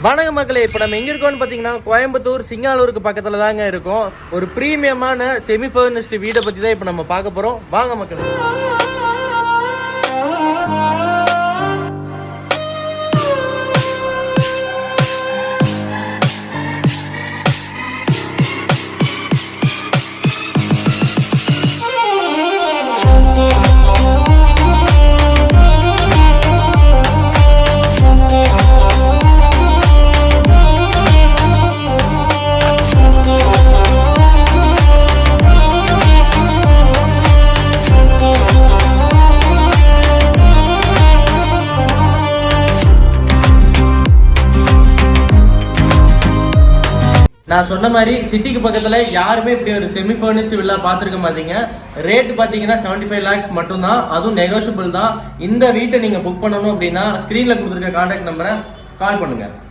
வணக்க மக்களே, இப்போ நம்ம எங்க இருக்கோம்னு பாத்தீங்கன்னா கோயம்புத்தூர் சிங்காலூருக்கு பக்கத்துல தாங்க இருக்கோம். ஒரு பிரீமியமான செமி ஃபர்னிஷ்டு வீடை பத்தி தான் இப்போ நம்ம பார்க்க போறோம். வாங்க மக்களே. நான் சொன்ன மாதிரி சிட்டிக்கு பக்கத்துல யாருமே இப்படி ஒரு செமி ஃபர்னிஷ்டு வில்லா பார்த்துருக்க மாட்டீங்க. ரேட் பாத்தீங்கன்னா 75 lakhs மட்டும் தான், அதுவும் நெகோஷியபிள் தான். இந்த வீட்டை நீங்க புக் பண்ணணும் அப்படின்னா ஸ்கிரீன்ல கொடுத்துருக்க கான்டாக்ட் நம்பரை கால் பண்ணுங்க.